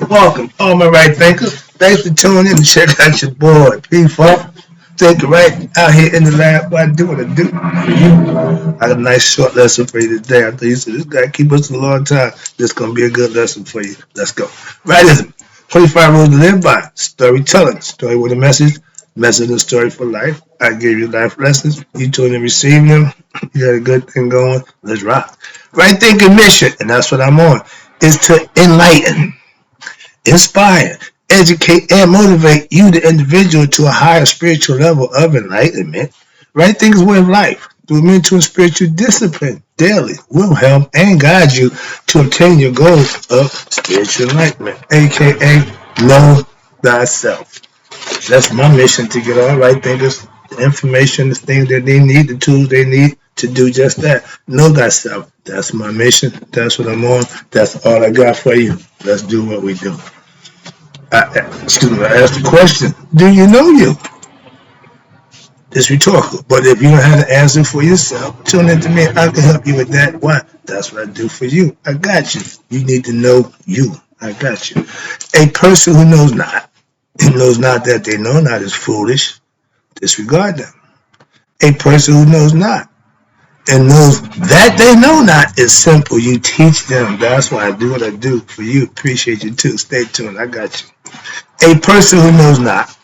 Welcome, all my right thinkers. Thanks for tuning in to check out your boy, P-Funk. Think right out here in the lab. What I do, what I do for you. I got a nice short lesson for you today. I thought you said this guy keep us a long time. This is going to be a good lesson for you. Let's go. Rightism. 25 rules to live by. Storytelling. Story with a message and story for life. I give you life lessons. You tune and receive them. You got a good thing going. Let's rock. Right thinking mission, and that's what I'm on, is to enlighten, inspire, educate, and motivate you, the individual, to a higher spiritual level of enlightenment. Right thinking is way of life. Through mental and spiritual discipline daily will help and guide you to obtain your goals of spiritual enlightenment, aka know thyself. That's my mission, to get all right thinkers the information, the things that they need, the tools they need to do just that. Know thyself. That's my mission. That's what I'm on. That's all I got for you. Let's do what we do. I asked the question, do you know you? It's rhetorical. But if you don't have the answer for yourself, tune in to me. I can help you with that. Why? That's what I do for you. I got you. You need to know you. I got you. A person who knows not, and knows not that they know not, is foolish. Disregard them. A person who knows not and knows that they know not is simple. You teach them. That's why I do what I do for you. Appreciate you too. Stay tuned. I got you. A person who knows not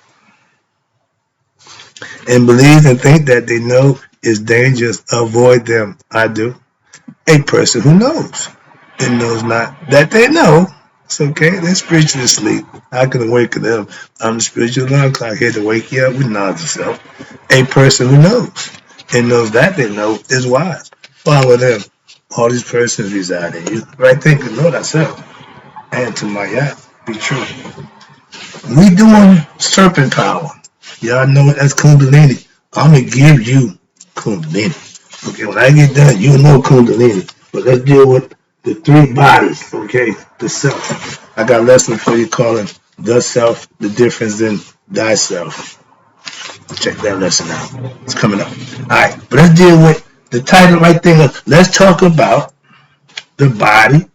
and believes and think that they know is dangerous. Avoid them. I do. A person who knows and knows not that they know, it's okay. They're spiritually asleep. I can awaken them. I'm the spiritual alarm clock here to wake you up with knowledge of self. A person who knows and knows that they know is wise. Follow them. All these persons reside in you. Right thinking, know thyself. And to my yacht, be true. We doing serpent power. Y'all know it as Kundalini. I'm going to give you Kundalini. Okay, when I get done, you'll know Kundalini. But let's deal with the three bodies, okay? The self. I got a lesson for you calling the self, the difference in thyself. Check that lesson out. It's coming up. All right, but let's deal with the title right there. Let's talk about the body,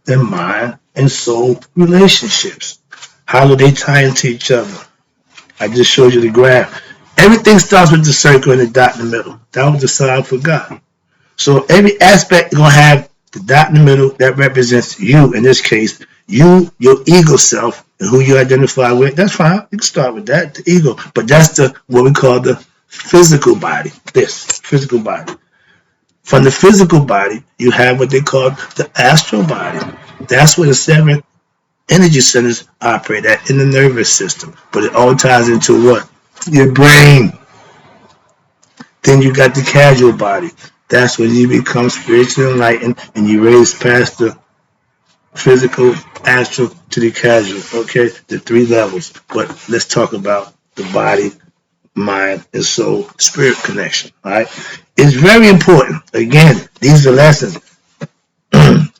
the mind, and soul relationships. How do they tie into each other? I just showed you the graph. Everything starts with the circle and the dot in the middle. That was the sign I forgot. So every aspect is going to have the dot in the middle that represents you. In this case, you, your ego self, and who you identify with. That's fine. You can start with that, the ego. But that's the what we call the physical body. This physical body. From the physical body, you have what they call the astral body. That's where the 7 energy centers operate at in the nervous system. But it all ties into what? Your brain. Then you got the casual body. That's when you become spiritually enlightened and you raise past the physical, astral to the casual. Okay, the 3 levels. But let's talk about the body, mind, and soul, spirit connection. All right, it's very important. Again, these are lessons.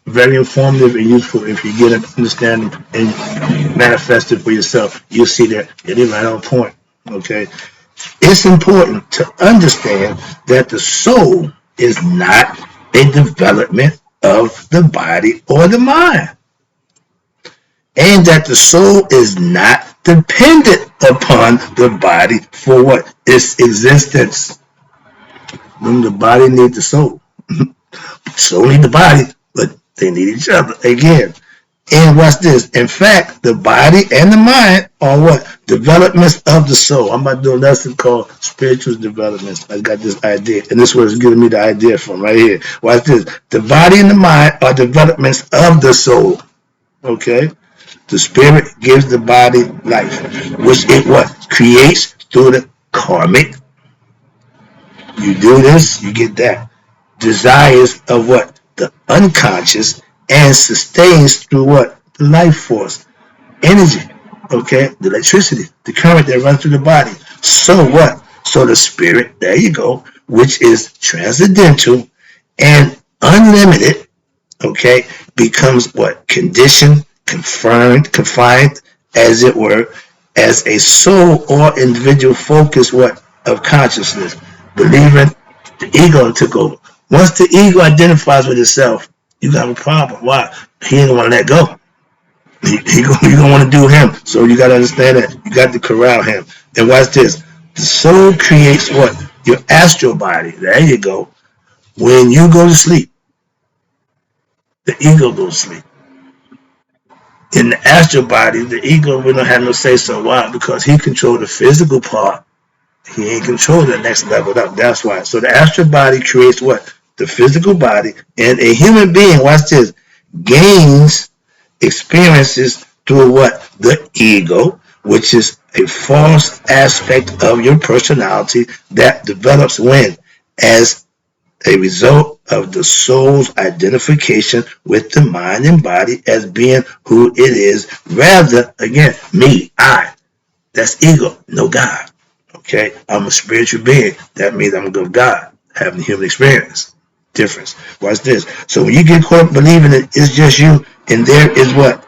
Very informative and useful if you get an understanding and manifest it for yourself. You'll see that it is right on point. Okay, it's important to understand that the soul is not a development of the body or the mind, and that the soul is not dependent upon the body for what? Its existence. Remember, the body needs the soul. Soul needs the body, but they need each other again. And watch this. In fact, the body and the mind are what? Developments of the soul. I'm about to do a lesson called spiritual developments. I got this idea. And this is what's giving me the idea from right here. Watch this. The body and the mind are developments of the soul. Okay? The spirit gives the body life, which it what? Creates through the karmic. You do this, you get that. Desires of what? The unconscious, and sustains through what? The life force. Energy. Okay? The electricity. The current that runs through the body. So what? So the spirit, there you go, which is transcendental and unlimited, okay, becomes what? Conditioned, confined, as it were, as a soul or individual focus, what? Of consciousness. Believing the ego took over. Once the ego identifies with itself, you got a problem. Why? He ain't gonna let go. He gonna want to do him. So you got to understand that. You got to corral him. And watch this. The soul creates what? Your astral body. There you go. When you go to sleep, the ego goes to sleep. In the astral body, the ego will not have no say so. Why? Because he controls the physical part. He ain't control the next level up. That's why. So the astral body creates what? The physical body. And a human being, watch this, gains experiences through what? The ego, which is a false aspect of your personality that develops when? As a result of the soul's identification with the mind and body as being who it is, rather, again, me, I. That's ego, no God. Okay, I'm a spiritual being. That means I'm of God, having human experience. Difference. Watch this. So when you get caught up believing it's just you, and there is what?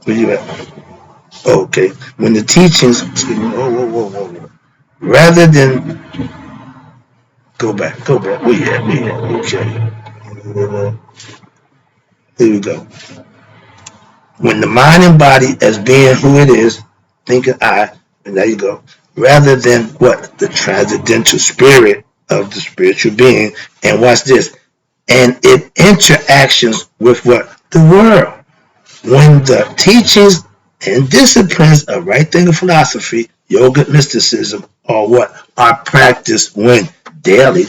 Where you at? Oh, okay. When the teachings, excuse me, whoa. Rather than go back. Where you at? Okay. Here we go. When the mind and body as being who it is, thinking I, and there you go, rather than what? The transcendental spirit of the spiritual being. And watch this. And it interactions with what? The world. When the teachings and disciplines of right thinking philosophy, yoga, mysticism, or what? Are practiced when? Daily.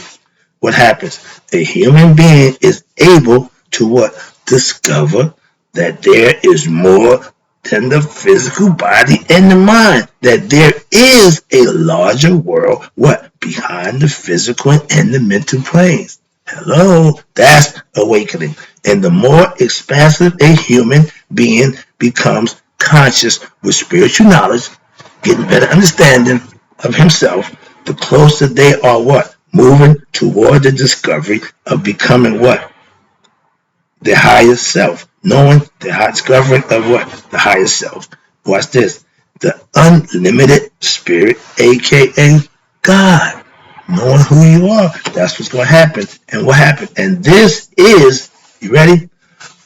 What happens? A human being is able to what? Discover that there is more than the physical body and the mind. That there is a larger world, what? Behind the physical and the mental planes. Hello, that's awakening. And the more expansive a human being becomes conscious with spiritual knowledge, getting better understanding of himself, the closer they are what? Moving toward the discovery of becoming what? The higher self. Knowing the discovering of what? The higher self. Watch this. The unlimited spirit, aka God. Knowing who you are. That's what's going to happen. And what happened? And this is, you ready?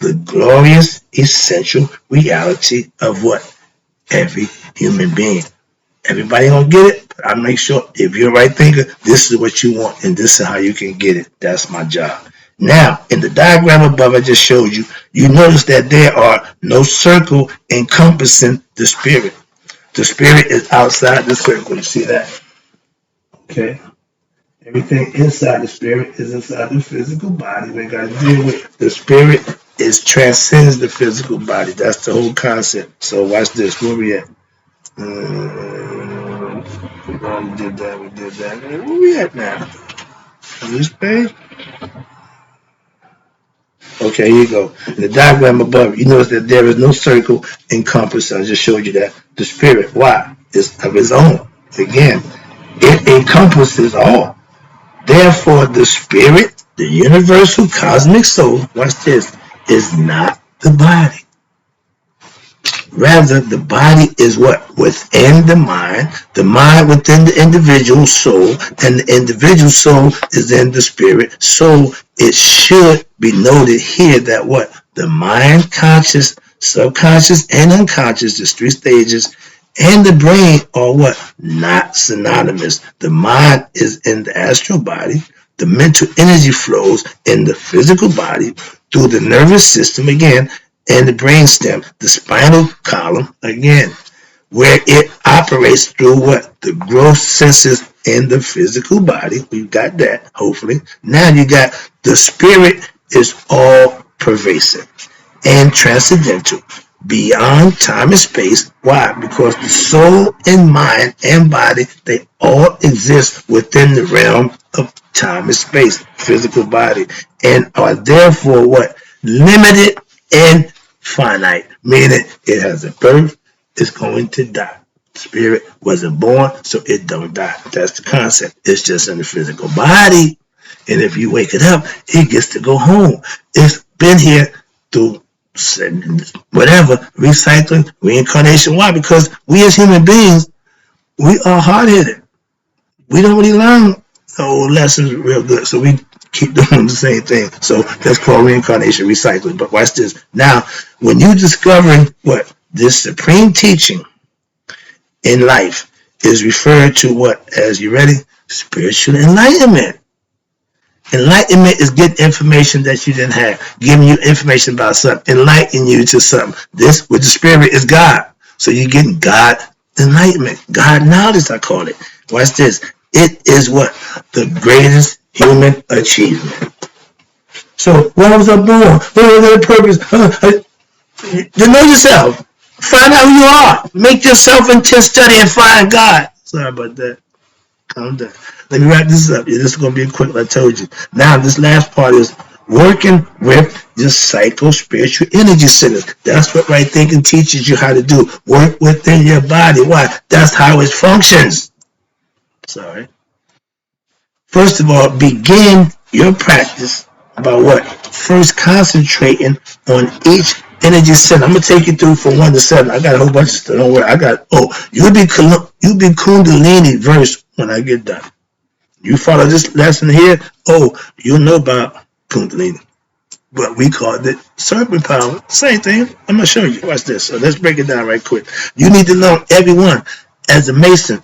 The glorious essential reality of what? Every human being. Everybody gonna get it, but I make sure if you're a right thinker, this is what you want and this is how you can get it. That's my job. Now, in the diagram above I just showed you, you notice that there are no circle encompassing the spirit. The spirit is outside the circle. You see that? Okay. Everything inside the spirit is inside the physical body. We got to deal with the spirit is transcends the physical body. That's the whole concept. So watch this. Where we at? We already did that. We did that. Where we at now? On this page? Okay, here you go. In the diagram above, you notice that there is no circle encompassed. I just showed you that. The spirit, why? Is of its own. Again, it encompasses all. Therefore, the spirit, the universal cosmic soul, watch this, is not the body. Rather, the body is what? Within the mind within the individual soul, and the individual soul is in the spirit. So it should be noted here that what? The mind, conscious, subconscious, and unconscious, the three stages, and the brain are what? Not synonymous. The mind is in the astral body. The mental energy flows in the physical body through the nervous system again, and the brainstem, the spinal column, again, where it operates through what? The gross senses in the physical body. We've got that, hopefully. Now you got the spirit is all pervasive and transcendental, beyond time and space. Why? Because the soul and mind and body, they all exist within the realm of time and space, physical body, and are therefore what? Limited and finite, meaning it has a birth, it's going to die. Spirit wasn't born, so it don't die. That's the concept. It's just in the physical body. And if you wake it up, it gets to go home. It's been here through whatever, recycling, reincarnation. Why? Because we as human beings, we are hard-headed. We don't really learn lessons real good. So we keep doing the same thing. So that's called reincarnation recycling. But watch this. Now, when you discovering what this supreme teaching in life is referred to what, as you ready? Spiritual enlightenment. Enlightenment is getting information that you didn't have, giving you information about something, enlightening you to something. This with the spirit is God. So you're getting God enlightenment, God knowledge, I call it. Watch this. It is what? The greatest human achievement. So why was I born? What was the purpose? To know yourself. Find out who you are. Make yourself intense study and find God. Sorry about that. Calm down. Let me wrap this up. Yeah, this is going to be quick, like I told you. Now, this last part is working with your psycho-spiritual energy centers. That's what right thinking teaches you how to do. Work within your body. Why? That's how it functions. Sorry. First of all, begin your practice by what? First concentrating on each energy center. I'm going to take you through from 1 to 7. I got a whole bunch of stuff. Don't worry. You'll be Kundalini verse when I get done. You follow this lesson here, you'll know about Kundalini. But we call it serpent power. Same thing. I'm going to show you. Watch this. So let's break it down right quick. You need to know everyone. As a Mason,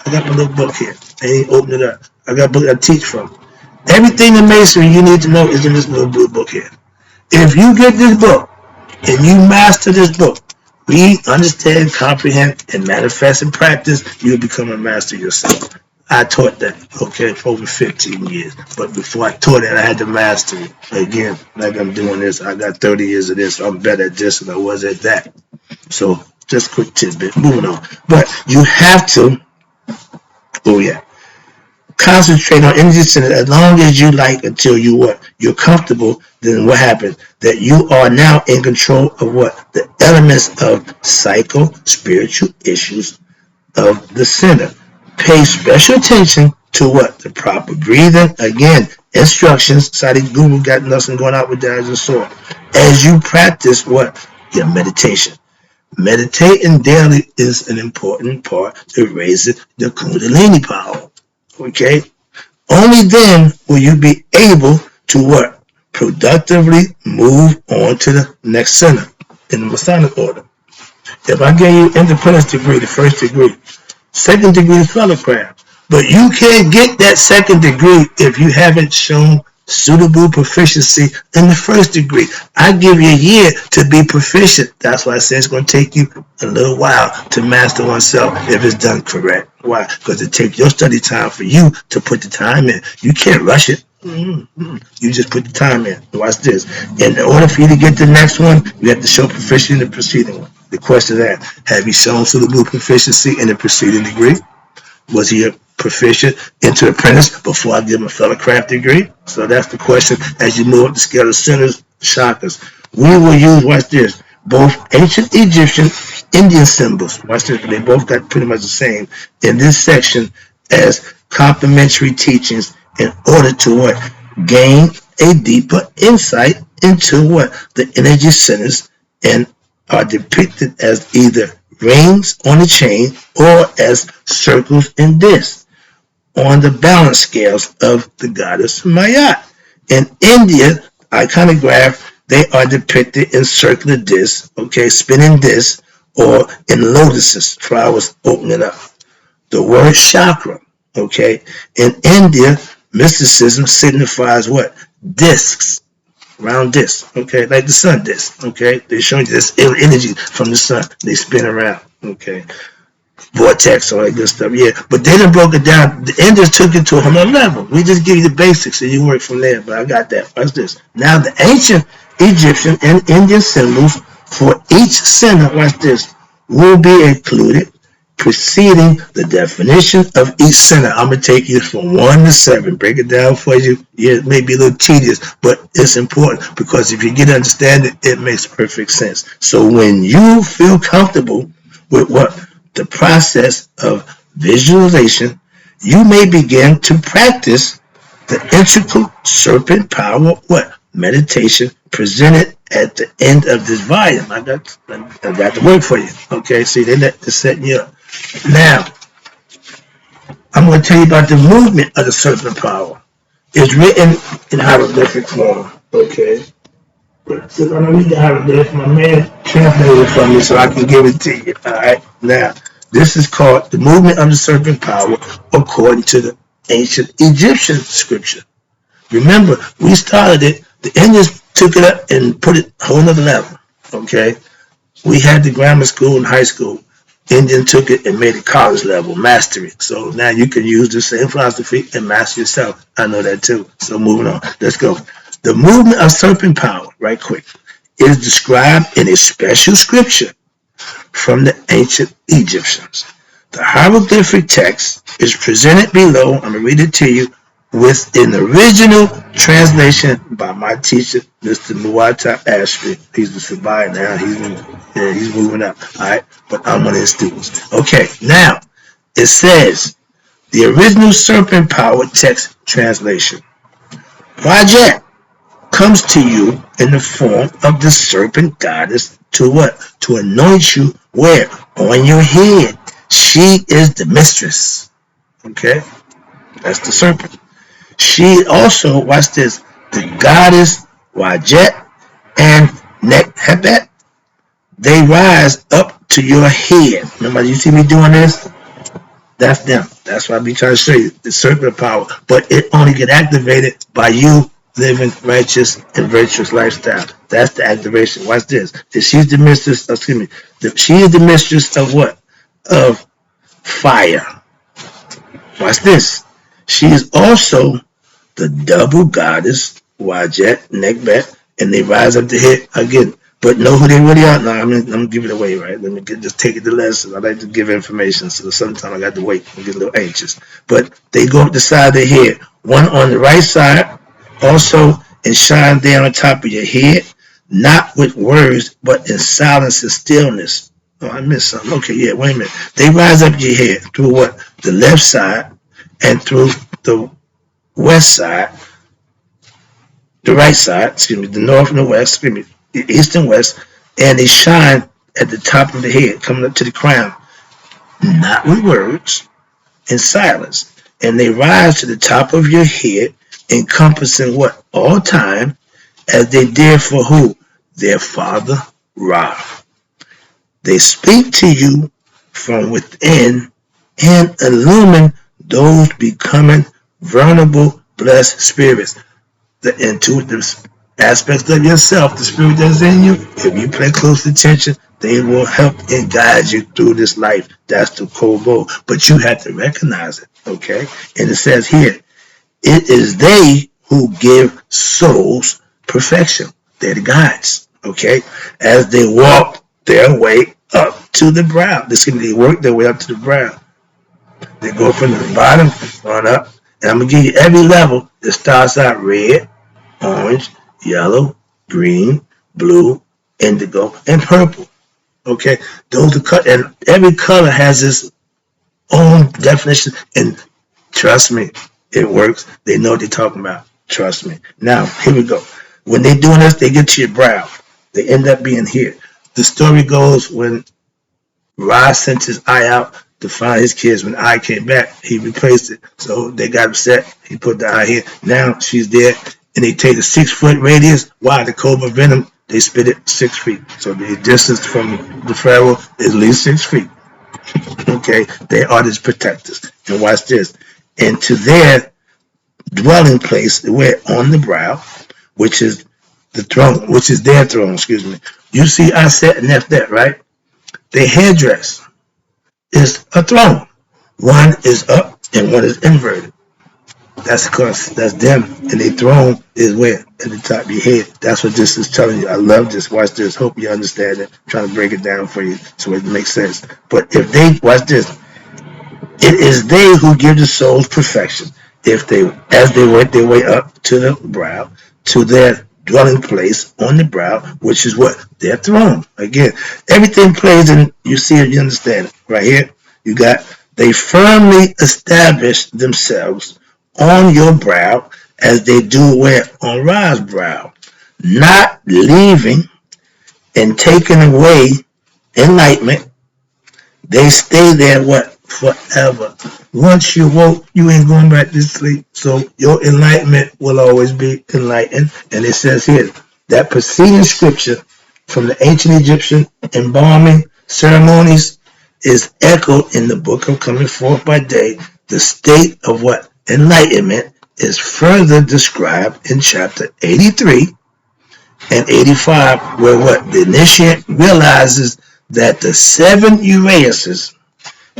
I got my little book here. I ain't open it up. I got a book I teach from. Everything in Masonry you need to know is in this little blue book here. If you get this book and you master this book, read, understand, comprehend, and manifest and practice, you'll become a master yourself. I taught that, for over 15 years. But before I taught it, I had to master it. Again, like I'm doing this, I got 30 years of this. So I'm better at this than I was at that. So just quick tidbit, moving on. But you have to, concentrate on energy center as long as you like until you're comfortable. Then what happens? That you are now in control of what? The elements of psycho-spiritual issues of the center. Pay special attention to what? The proper breathing. Again, instructions. Sorry, Google got nothing going out with that as a sword. As you practice what? Your meditation. Meditating daily is an important part to raise the Kundalini power. Okay? Only then will you be able to what? Productively move on to the next center in the Masonic order. If I gave you independence degree, the first degree, second degree is fellowcraft. But you can't get that second degree if you haven't shown suitable proficiency in the first degree. I give you a year to be proficient. That's why I say it's going to take you a little while to master oneself if it's done correct. Why? Because it takes your study time for you to put the time in. You can't rush it. You just put the time in. Watch this. In order for you to get the next one, you have to show proficiency in the preceding one. The question is that, have you shown suitable proficiency in the preceding degree? Was he a proficient into apprentice before I give him a fellowcraft degree? So that's the question as you move up the scale of centers, chakras. We will use, watch this, both ancient Egyptian Indian symbols. Watch this, they both got pretty much the same in this section as complementary teachings in order to what? Gain a deeper insight into what? The energy centers and are depicted as either rings on the chain or as circles in discs on the balance scales of the goddess Mayat. In India, iconograph, they are depicted in circular discs, spinning discs, or in lotuses, flowers opening up. The word chakra, in India, mysticism signifies what? Discs. Round disc, like the sun disc, They're showing you this energy from the sun. They spin around, Vortex, all that good stuff, But they done broke it down. The Indians took it to another level. We just give you the basics and you work from there, but I got that. Watch this. Now, the ancient Egyptian and Indian symbols for each center, watch this, will be included preceding the definition of each center. I'm going to take you from 1 to 7. Break it down for you. It may be a little tedious, but it's important because if you get to understand it, it makes perfect sense. So when you feel comfortable with what? The process of visualization, you may begin to practice the integral serpent power, what? Meditation presented at the end of this volume. I got the word for you. See, they set you up. Now, I'm going to tell you about the movement of the serpent power. It's written in hieroglyphic form. Okay. Since I don't read the hieroglyph, my man translated it for me so I can give it to you. All right. Now, this is called the movement of the serpent power according to the ancient Egyptian scripture. Remember, we started it. The Indians took it up and put it a whole nother level. Okay. We had the grammar school and high school. Indian took it and made it college level, mastery. So now you can use the same philosophy and master yourself. I know that too. So moving on. Let's go. The movement of serpent power, right quick, is described in a special scripture from the ancient Egyptians. The hieroglyphic text is presented below. I'm going to read it to you with an original translation by my teacher, Mr. Muwata Ashby. He's the Sabai now. He's moving up. All right, but I'm one of his students. Okay, now it says the original serpent power text translation. Rajet comes to you in the form of the serpent goddess to what? To anoint you where? On your head. She is the mistress. Okay, that's the serpent. She also, watch this, the goddess Wajet and Nekhebet, they rise up to your head. Remember, you see me doing this? That's them. That's what I be trying to show you, the serpent power. But it only get activated by you living righteous and virtuous lifestyle. That's the activation. Watch this. She's the mistress, she is the mistress of what? Of fire. Watch this. She is also the double goddess, Wajet, Nekhbet, and they rise up to hit again. But know who they really are? No, I'm gonna give it away, right? Let me just take it to lesson. I like to give information, so sometimes I got to wait and get a little anxious. But they go up the side of the head, one on the right side, also, and shine down on top of your head, not with words, but in silence and stillness. Oh, I missed something. Okay, yeah, wait a minute. They rise up your head through what? The left side and through the west side, the right side, the north and the west, the east and west, and they shine at the top of the head, coming up to the crown, not with words, in silence. And they rise to the top of your head, encompassing what? All time, as they did for who? Their father, Ra. They speak to you from within and illumine those becoming vulnerable, blessed spirits. The intuitive aspects of yourself, the spirit that's in you, if you pay close attention, they will help and guide you through this life. That's the whole goal. But you have to recognize it, okay? And it says here, it is they who give souls perfection. They're the guides, okay? As they walk their way up to the brow. They work their way up to the brow. They go from the bottom on up. And I'm going to give you every level. It starts out red, orange, yellow, green, blue, indigo, and purple. Okay? Those are cut, and every color has its own definition. And trust me, it works. They know what they're talking about. Trust me. Now, here we go. When they're doing this, they get to your brow. They end up being here. The story goes when Ra sent his eye out to find his kids. When the eye came back, he replaced it. So they got upset. He put the eye here. Now she's there, and they take a 6-foot radius. Why? The cobra venom, they spit it 6 feet. So the distance from the pharaoh is at least 6 feet. Okay, they are his protectors. And watch this. And to their dwelling place, where on the brow, which is the throne, which is their throne, excuse me. You see Aset and Nephtet, right? Their headdress is a throne. One is up and one is inverted. That's because that's them. And their throne is where? At the top of your head. That's what this is telling you. I love this. Watch this. Hope you understand it. I'm trying to break it down for you so it makes sense. But if they, watch this. It is they who give the souls perfection. If they, as they work their way up to the brow, to their dwelling place on the brow, which is what? Their throne. Again, everything plays in, you see it, you understand it. Right here, you got, they firmly establish themselves on your brow as they do where? On Ra's brow. Not leaving and taking away enlightenment. They stay there what? Forever. Once you woke, you ain't going back to sleep. So your enlightenment will always be enlightened. And it says here that preceding scripture from the ancient Egyptian embalming ceremonies is echoed in the book of Coming Forth by Day. The state of what? Enlightenment is further described in chapter 83 and 85, where what? The initiate realizes that the seven Urases,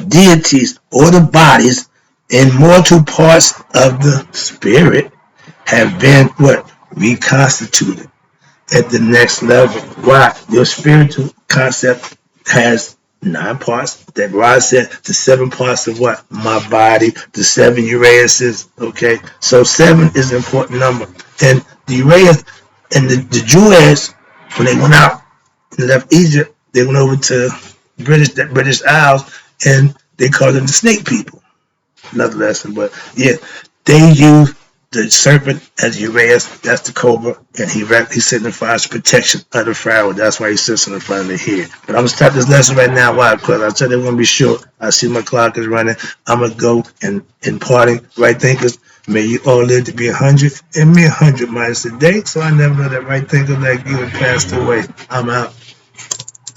deities, or the bodies in mortal parts of the spirit have been what? Reconstituted at the next level. Why? Your spiritual concept has 9 parts. That Rod said the 7 parts of what? My body, the 7 Urases. Okay, so 7 is an important number. And the Uraeus and the Jews, when they went out and left Egypt, they went over to British Isles, and they called them the Snake People. Another lesson, but yeah, they use the serpent as Uraeus. That's the cobra, and he signifies protection of the Pharaoh. That's why he sits in the front of the head. But I'm gonna stop this lesson right now. Why? Because I said it's gonna be short. I see my clock is running. I'm gonna go and imparting right thinkers. May you all live to be 100, and me 100 minus a day. So I never know that right thinker like you had passed away. I'm out.